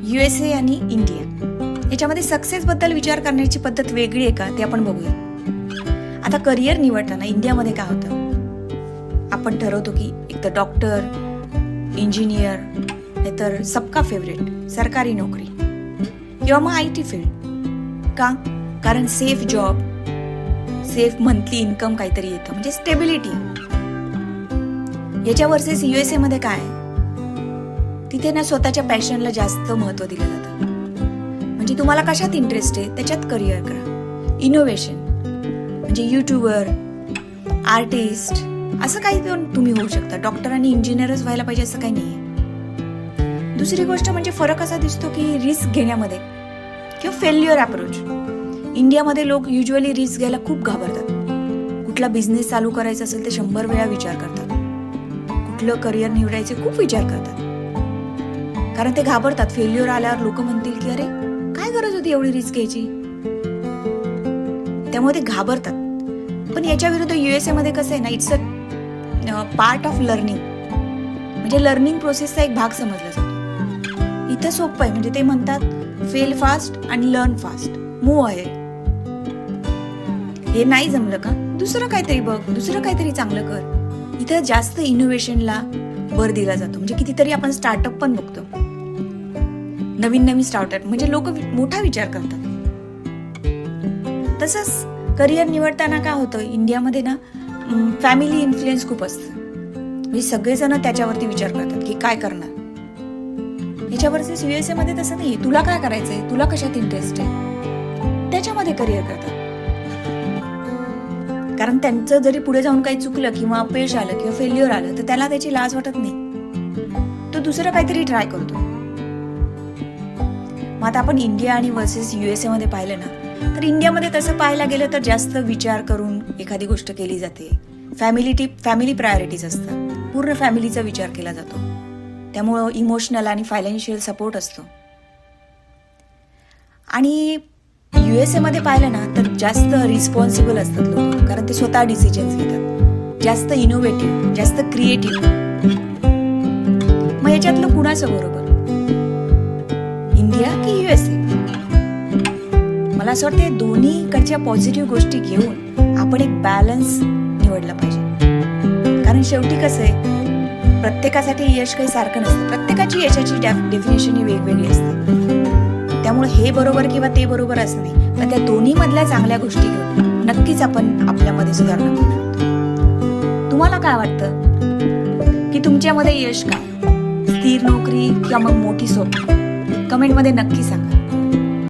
USA आणि India याच्यामध्ये सक्सेसबद्दल विचार करण्याची पद्धत वेगळी आहे का ते आपण बघूया. आता करिअर निवडताना इंडियामध्ये काय होतं, आपण ठरवतो की एक तर डॉक्टर, इंजिनियर, नाहीतर सबका फेवरेट सरकारी नोकरी किंवा मग IT फील्ड. का? कारण safe job, safe monthly income काहीतरी येतं, म्हणजे स्टेबिलिटी. याच्या वर्सेस USA मध्ये काय आहे, तिथे ना स्वतःच्या पॅशनला जास्त महत्त्व दिलं जातं. म्हणजे तुम्हाला कशात इंटरेस्ट आहे त्याच्यात करिअर करा. इनोव्हेशन म्हणजे यूट्यूबर, आर्टिस्ट असं काही तुम्ही होऊ शकता. डॉक्टर आणि इंजिनियरच व्हायला पाहिजे असं काही नाहीये. दुसरी गोष्ट म्हणजे फरक असा दिसतो की रिस्क घेण्यामध्ये किंवा फेल्युअर अप्रोच. इंडियामध्ये लोक युजली रिस्क घ्यायला खूप घाबरतात. कुठला बिझनेस चालू करायचा असेल तर 100 वेळा विचार करतात. कुठलं करिअर निवडायचे खूप विचार करतात, कारण ते घाबरतात. फेल्युअर आल्यावर लोक म्हणतील की अरे काय गरज होती एवढी रिस्क घ्यायची, त्यामुळे ते घाबरतात. पण याच्या विरुद्ध USA मध्ये कसं आहे ना, it's a part of learning, म्हणजे लर्निंग प्रोसेसचा एक भाग समजला जातो. इथं सोपं आहे, म्हणजे ते म्हणतात फेल फास्ट आणि लर्न फास्ट, मूव्ह आहे. हे नाही जमलं का दुसरं काहीतरी बघ, दुसरं काहीतरी चांगलं कर. इथं जास्त इनोव्हेशनला भर दिला जातो. म्हणजे कितीतरी आपण स्टार्टअप पण बघतो, नवीन नवीन स्टार्टअप, म्हणजे लोक मोठा विचार करतात. तसंच करिअर निवडताना काय होतं, इंडियामध्ये ना फॅमिली इन्फ्लुएन्स खूप असतं. म्हणजे सगळेजण त्याच्यावरती विचार करतात की काय करणार. याच्यावरतीच USA मध्ये तसं नाही. तुला काय करायचंय, तुला कशात इंटरेस्ट आहे त्याच्यामध्ये करिअर करतात. कारण त्यांचं जरी पुढे जाऊन काही चुकलं किंवा अपयश आलं किंवा फेल्युअर आलं तर त्याला त्याची लाज वाटत नाही, तो दुसरं काहीतरी ट्राय करतो. मग आता आपण इंडिया आणि वर्सेस USA मध्ये पाहिलं ना, तर इंडियामध्ये तसं पाहायला गेलं तर जास्त विचार करून एखादी गोष्ट केली जाते. फॅमिली प्रायोरिटीज असतात, पूर्ण फॅमिलीचा विचार केला जातो. त्यामुळं इमोशनल आणि फायनान्शियल सपोर्ट असतो. आणि USA मध्ये पाहिलं ना तर जास्त रिस्पॉन्सिबल असतात लोक, कारण ते स्वतः डिसिजन्स घेतात. जास्त इनोव्हेटिव्ह, जास्त क्रिएटिव्ह. मग याच्यातलं कुणाचं बरोबर, इंडिया की USA? मला असं वाटतं दोन्हीकडच्या पॉझिटिव्ह गोष्टी घेऊन आपण एक बॅलन्स निवडला पाहिजे. कारण शेवटी कसं आहे, प्रत्येकासाठी यश काही सारखं नसतं. प्रत्येकाची यशाची डेफिनेशन ही वेगवेगळी असते. त्यामुळे हे बरोबर किंवा ते बरोबर असं नाही, पण त्या दोन्ही मधल्या चांगल्या गोष्टी घेऊन नक्कीच आपण आपल्यामध्ये सुधारणा करू शकतो. तुम्हाला काय वाटतं की तुमच्यामध्ये यश काय, स्थिर नोकरी किंवा मग मोठी स्वप्न? कमेंटमध्ये नक्की सांगा.